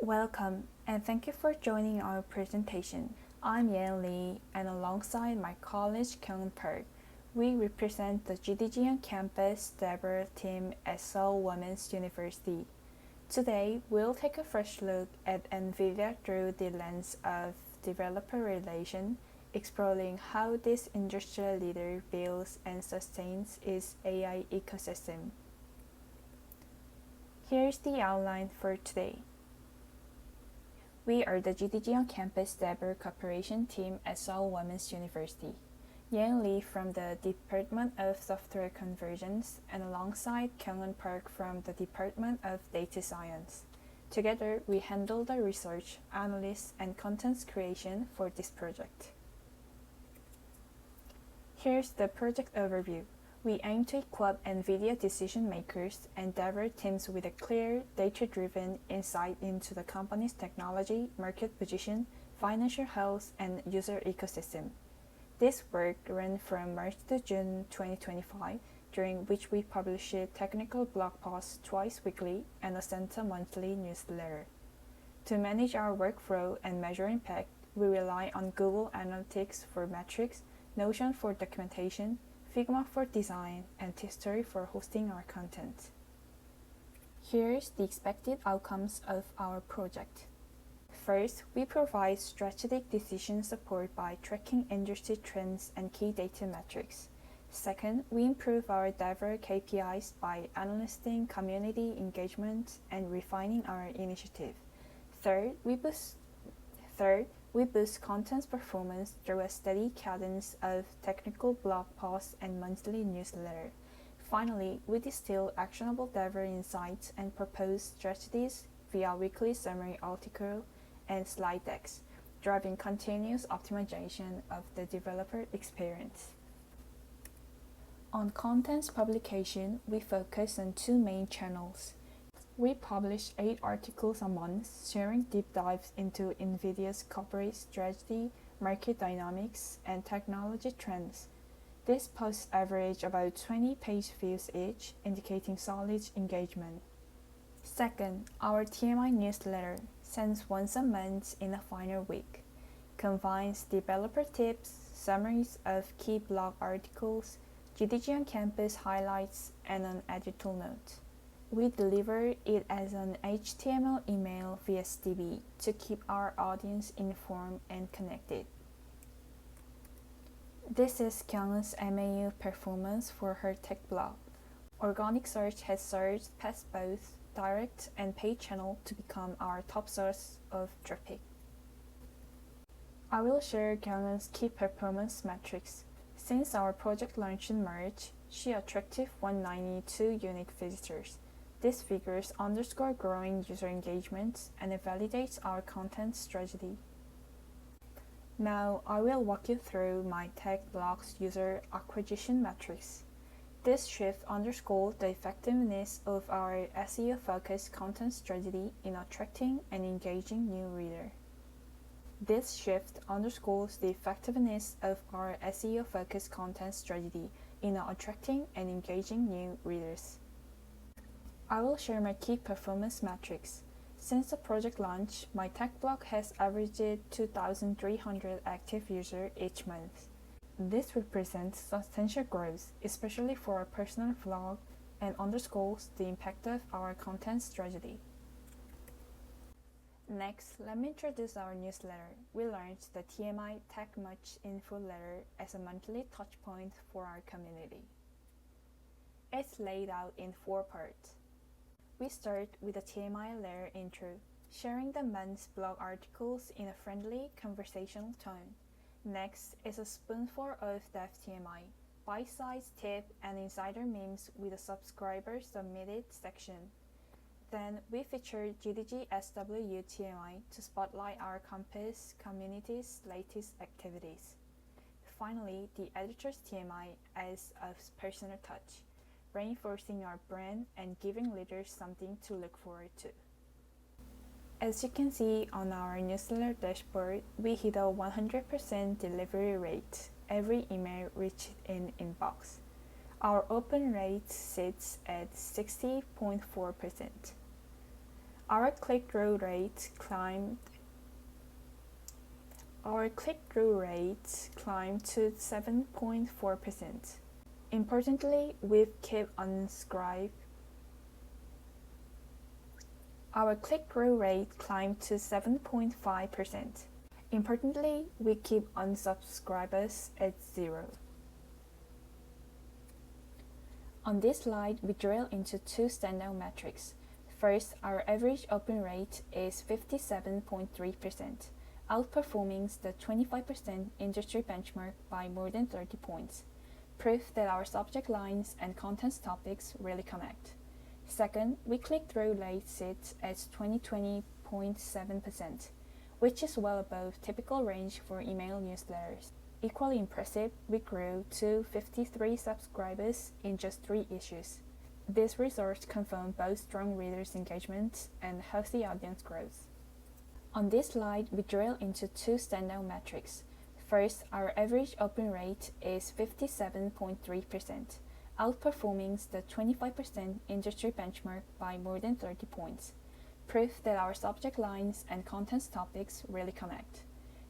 Welcome, and thank you for joining our presentation. I'm Yan Lee, and alongside my colleague Kyung Park, we represent the GDG on campus DevRel team at Seoul Women's University. Today, we'll take a fresh look at NVIDIA through the lens of developer relation, exploring how this industrial leader builds and sustains its AI ecosystem. Here's the outline for today. We are the GDG on campus DevRel cooperation team at Seoul Women's University. Yan Lee from the Department of Software Convergence and alongside Kyung Park from the Department of Data Science. Together, we handle the research, analysis, and content creation for this project. Here's the project overview. We aim to equip NVIDIA decision makers and DevRel teams with a clear, data-driven insight into the company's technology, market position, financial health, and user ecosystem. This work ran from March to June 2025, during which we published technical blog posts twice weekly and sent a monthly newsletter. To manage our workflow and measure impact, we rely on Google Analytics for metrics, Notion for documentation, Figma for design, and History for hosting our content. Here's the expected outcomes of our project. First, we provide strategic decision support by tracking industry trends and key data metrics. Second, we improve our DevRel KPIs by analyzing community engagement and refining our initiative. Third, we boost content performance through a steady cadence of technical blog posts and monthly newsletter. Finally, we distill actionable DevRel insights and propose strategies via weekly summary article and slide decks, driving continuous optimization of the developer experience. On contents publication, we focus on two main channels. We publish 8 articles a month, sharing deep dives into NVIDIA's corporate strategy, market dynamics, and technology trends. These posts average about 20 page views each, indicating solid engagement. Second, our TMI newsletter, sent once a month in the final week, combines developer tips, summaries of key blog articles, GDG on campus highlights, and an editorial note. We deliver it as an HTML email via SDB to keep our audience informed and connected. This is Kyung's MAU performance for her tech blog. Organic search has surged past both direct and paid channel to become our top source of traffic. I will share Kyung's key performance metrics. Since our project launched in March, she attracted 192 unique visitors. These figures underscore growing user engagement and it validates our content strategy. Now, I will walk you through my tech blog's user acquisition metrics. This shift underscores the effectiveness of our SEO-focused content strategy in attracting and engaging new readers. This shift underscores the effectiveness of our SEO-focused content strategy in attracting and engaging new readers. I will share my key performance metrics. Since the project launch, my tech blog has averaged 2,300 active users each month. This represents substantial growth, especially for a personal blog, and underscores the impact of our content strategy. Next, let me introduce our newsletter. We launched the TMI Tech Much Info letter as a monthly touchpoint for our community. It's laid out in 4 parts. We start with a TMI letter intro, sharing the month's blog articles in a friendly, conversational tone. Next is a spoonful of Dev TMI, bite-sized tip and insider memes with a subscriber-submitted section. Then we feature GDG SWU TMI to spotlight our campus community's latest activities. Finally, the editor's TMI adds a personal touch, reinforcing our brand and giving readers something to look forward to. As you can see on our newsletter dashboard, we hit a 100% delivery rate. Every email reached in inbox. Our open rate sits at 60.4%. Our click-through rate climbed to 7.4%. Importantly, we've kept Our click-through rate climbed to 7.5%. Importantly, we keep unsubscribers at 0. On this slide, we drill into two standout metrics. First, our average open rate is 57.3%, outperforming the 25% industry benchmark by more than 30 points. Proof that our subject lines and content topics really connect. Second, we click-through rate sits at 20.7%, which is well above typical range for email newsletters. Equally impressive, we grew to 53 subscribers in just 3 issues. These results confirm both strong readers' engagement and healthy audience growth. On this slide, we drill into two standout metrics. First, our average open rate is 57.3%, outperforming the 25% industry benchmark by more than 30 points. Proof that our subject lines and content topics really connect.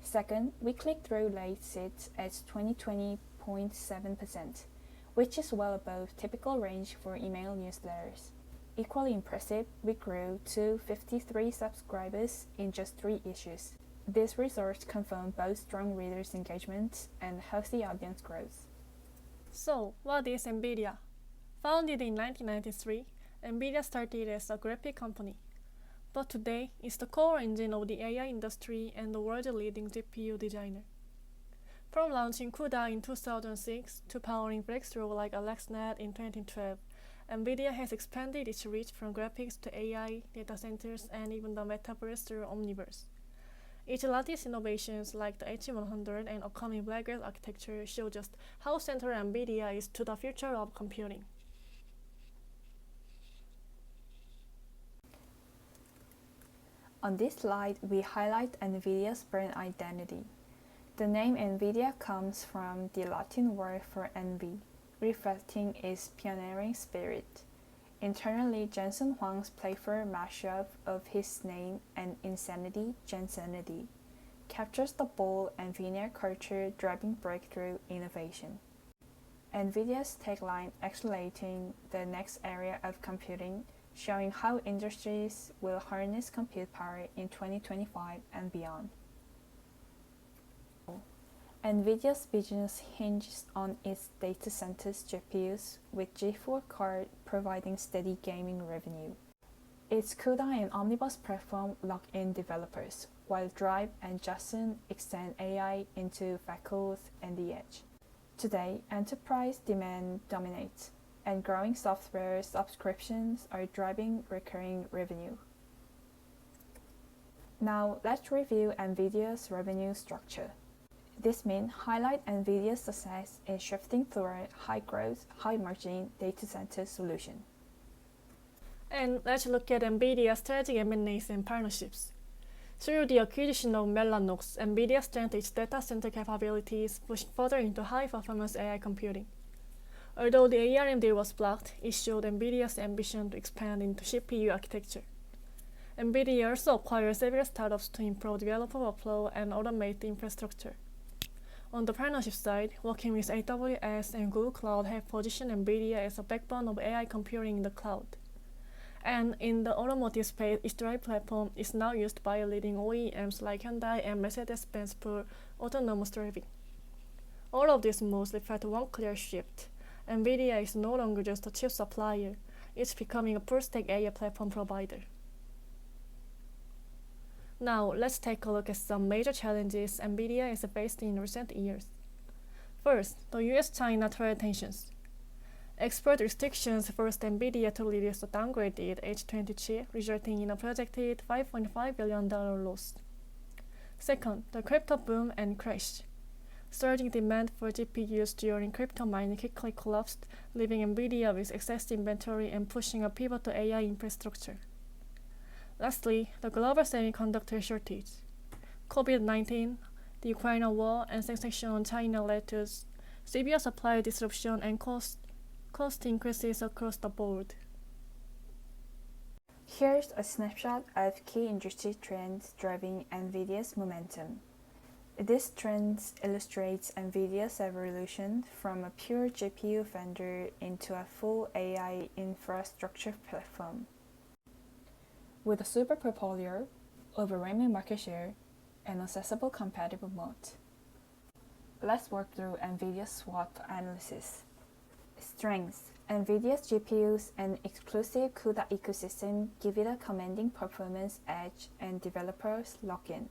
Second, we click-through rate sits at 20.7%, which is well above typical range for email newsletters. Equally impressive, we grew to 53 subscribers in just 3 issues. These results confirm both strong readers' engagement and healthy audience growth. So, what is NVIDIA? Founded in 1993, NVIDIA started as a graphic company. But today, it's the core engine of the AI industry and the world's leading GPU designer. From launching CUDA in 2006 to powering breakthroughs like AlexNet in 2012, NVIDIA has expanded its reach from graphics to AI, data centers, and even the metaverse through Omniverse. Its latest innovations like the H100 and upcoming Blackwell architecture show just how central NVIDIA is to the future of computing. On this slide, we highlight NVIDIA's brand identity. The name NVIDIA comes from the Latin word for envy, reflecting its pioneering spirit. Internally, Jensen Huang's playful mashup of his name and insanity, Jensenity, captures the bold NVIDIA culture driving breakthrough innovation. NVIDIA's tagline accelerating the next era of computing, showing how industries will harness compute power in 2025 and beyond. NVIDIA's business hinges on its data centers GPUs, with G4 card providing steady gaming revenue. Its CUDA and Omnibus platform lock in developers, while Drive and Jetson extend AI into faculty and the edge. Today, enterprise demand dominates, and growing software subscriptions are driving recurring revenue. Now, let's review NVIDIA's revenue structure. This means highlight NVIDIA's success in shifting toward high-growth, high-margin data center solution. And let's look at NVIDIA's strategic M&As and partnerships. Through the acquisition of Mellanox, NVIDIA strengthened its data center capabilities, pushing further into high-performance AI computing. Although the ARM deal was blocked, it showed NVIDIA's ambition to expand into CPU architecture. NVIDIA also acquired several startups to improve developer workflow and automate the infrastructure. On the partnership side, working with AWS and Google Cloud have positioned NVIDIA as a backbone of AI computing in the cloud. And in the automotive space, its Drive platform is now used by leading OEMs like Hyundai and Mercedes-Benz for autonomous driving. All of these moves reflect one clear shift. NVIDIA is no longer just a chip supplier, it's becoming a full-stack AI platform provider. Now, let's take a look at some major challenges NVIDIA has faced in recent years. First, the US-China trade tensions. Export restrictions forced NVIDIA to release a downgraded H20 chip, resulting in a projected $5.5 billion loss. Second, the crypto boom and crash. Surging demand for GPUs during crypto mining quickly collapsed, leaving NVIDIA with excess inventory and pushing a pivot to AI infrastructure. Lastly, the global semiconductor shortage. COVID-19, the Ukraine war, and sanctions on China led to severe supply disruption and cost increases across the board. Here's a snapshot of key industry trends driving NVIDIA's momentum. This trend illustrates NVIDIA's evolution from a pure GPU vendor into a full AI infrastructure platform. With a super portfolio, overwhelming market share, and accessible competitive moat. Let's work through NVIDIA's SWOT analysis. Strengths: NVIDIA's GPUs and exclusive CUDA ecosystem give it a commanding performance edge and developers lock-in.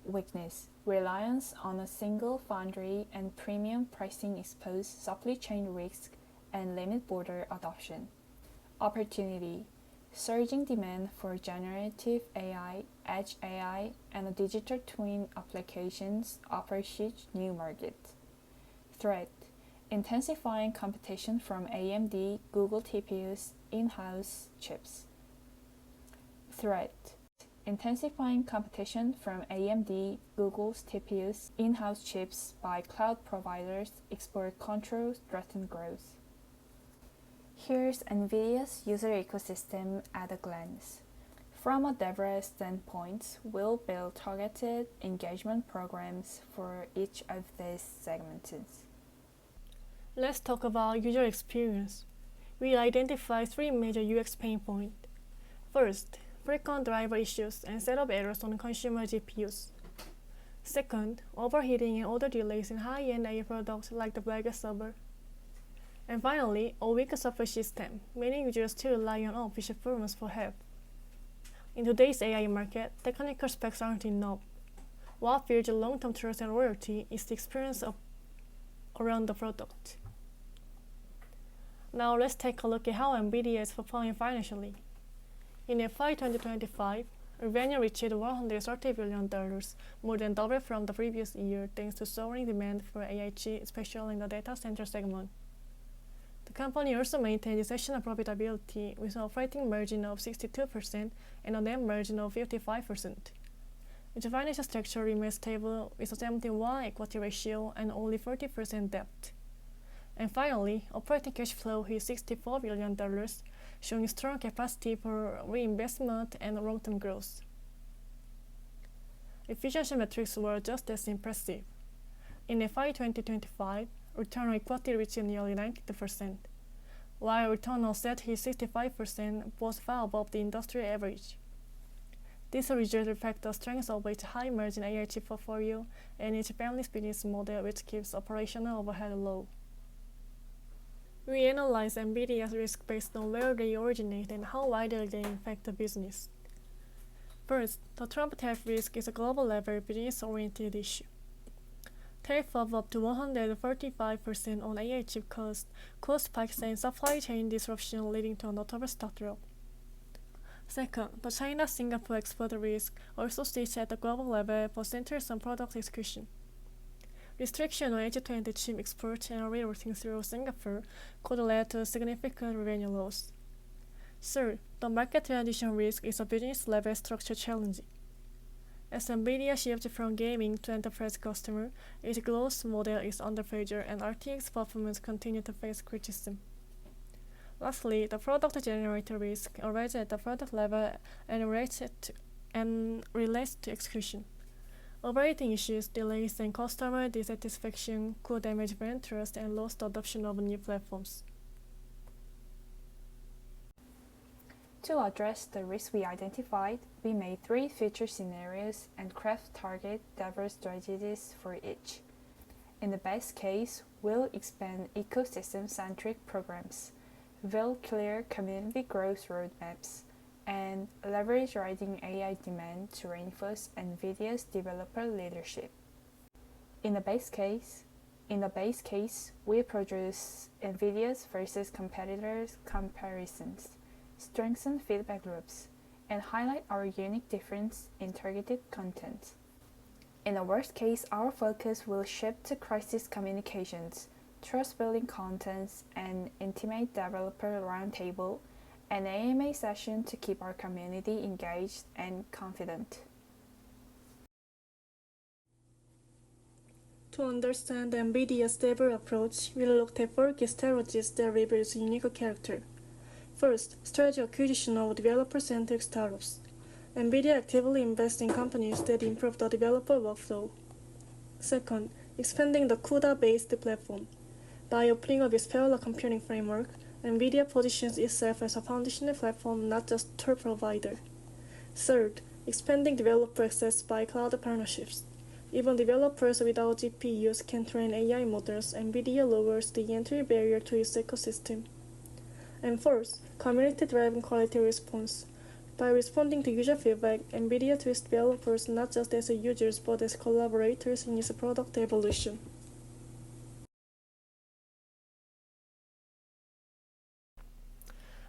Weakness: reliance on a single foundry and premium pricing expose supply chain risk and limit border adoption. Opportunity: surging demand for generative AI, edge AI, and digital twin applications offer huge new markets. Threat: intensifying competition from AMD, Google TPUs, in-house chips. Threat: intensifying competition from AMD, Google's TPUs, in-house chips by cloud providers, export controls threaten growth. Here's NVIDIA's user ecosystem at a glance. From a DevRel standpoint, we'll build targeted engagement programs for each of these segments. Let's talk about user experience. We identify 3 major UX pain points. First, frequent driver issues and setup errors on consumer GPUs. Second, overheating and order delays in high-end AI products like the Vega server. And finally, a weak software system, many users still rely on unofficial firms for help. In today's AI market, technical specs aren't enough. What builds long-term trust and loyalty is the experience around the product. Now let's take a look at how NVIDIA is performing financially. In FY 2025, revenue reached $130 billion, more than double from the previous year thanks to soaring demand for AI chips, especially in the data center segment. The company also maintained exceptional profitability with an operating margin of 62% and a net margin of 55%. Its financial structure remains stable with a 71 equity ratio and only 40% debt. And finally, operating cash flow is $64 billion, showing strong capacity for reinvestment and long-term growth. Efficiency metrics were just as impressive. In FY 2025, return on equity reached nearly 92%, while return on asset is 65%, both far above the industry average. These results reflect the strength of its high-margin AI chip portfolio and its family's business model, which keeps operational overhead low. We analyze NVIDIA's risk based on where they originate and how widely they impact the business. First, the Trump tariff risk is a global-level business-oriented issue. Tariff of up to 135% on AI chip cost caused spikes and supply chain disruption leading to a notable stock drop. Second, the China-Singapore export risk also sits at the global level but centers on product execution. Restriction on H20 chip export and rerouting through Singapore could lead to significant revenue loss. Third, the market transition risk is a business-level structure challenge. As NVIDIA shifts from gaming to enterprise customer, its growth model is under pressure and RTX performance continues to face criticism. Lastly, the product generator risk arises at the product level and relates to execution. Operating issues, delays, and customer dissatisfaction could damage brand trust and lost adoption of new platforms. To address the risks we identified, we made 3 future scenarios and craft target diverse strategies for each. In the best case, we'll expand ecosystem-centric programs, build clear community growth roadmaps, and leverage rising AI demand to reinforce NVIDIA's developer leadership. In the base case, we produce NVIDIA's versus competitors comparisons, strengthen feedback loops, and highlight our unique difference in targeted content. In the worst case, our focus will shift to crisis communications, trust-building contents, and intimate developer roundtable, an AMA session to keep our community engaged and confident. To understand NVIDIA's DevRel approach, we looked at 4 key strategies that reveal its unique character. First, strategy acquisition of developer-centric startups. NVIDIA actively invests in companies that improve the developer workflow. Second, expanding the CUDA-based platform. By opening up its parallel computing framework, NVIDIA positions itself as a foundational platform, not just tool provider. Third, expanding developer access by cloud partnerships. Even developers without GPUs can train AI models. NVIDIA lowers the entry barrier to its ecosystem. And fourth, community-driven quality response. By responding to user feedback, NVIDIA treats developers not just as users but as collaborators in its product evolution.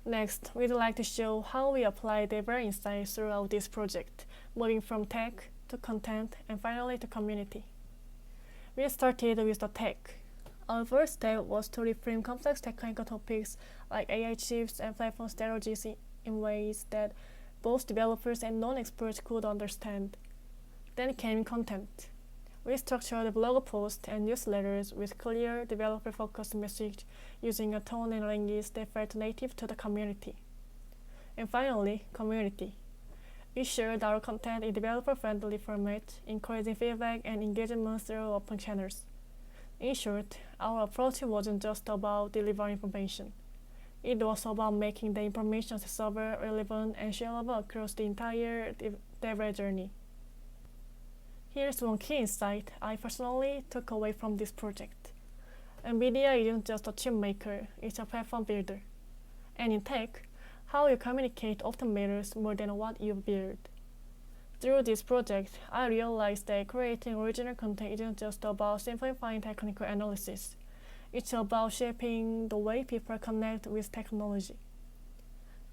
Next, we'd like to show how we apply DevRel insights throughout this project, moving from tech to content and finally to community. We started with the tech. Our first step was to reframe complex technical topics like AI chips and platform strategies in ways that both developers and non-experts could understand. Then came content. We structured blog posts and newsletters with clear, developer-focused message using a tone and language that felt native to the community. And finally, community. We shared our content in developer-friendly format, encouraging feedback and engagement through open channels. In short, our approach wasn't just about delivering information. It was about making the information accessible, relevant, and shareable across the entire DevRel journey. Here's one key insight I personally took away from this project. NVIDIA isn't just a chip maker, it's a platform builder. And in tech, how you communicate often matters more than what you build. Through this project, I realized that creating original content isn't just about simplifying technical analysis. It's about shaping the way people connect with technology.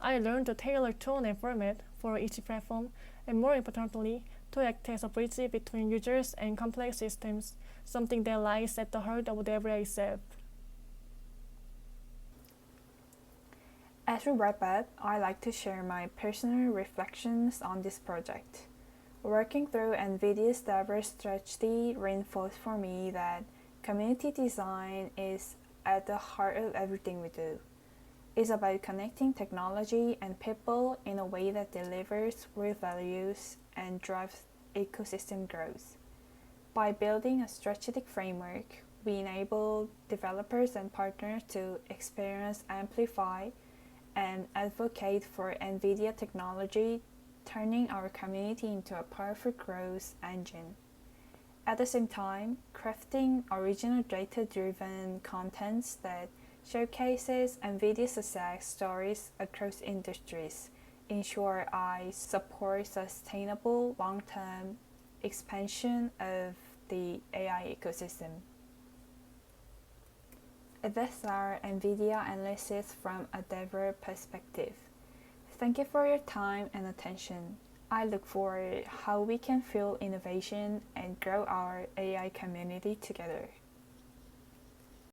I learned to tailor tone and format for each platform, and more importantly, to act as a bridge between users and complex systems, something that lies at the heart of DevRel itself. As we wrap up, I'd like to share my personal reflections on this project. Working through NVIDIA's DevRel strategy reinforced for me that community design is at the heart of everything we do. It's about connecting technology and people in a way that delivers real values and drives ecosystem growth. By building a strategic framework, we enable developers and partners to experience, amplify, and advocate for NVIDIA technology, turning our community into a powerful growth engine. At the same time, crafting original data-driven contents that showcases NVIDIA success stories across industries ensure I support sustainable long-term expansion of the AI ecosystem. That's our NVIDIA analysis from a DevRel perspective. Thank you for your time and attention. I look forward how we can fuel innovation and grow our AI community together.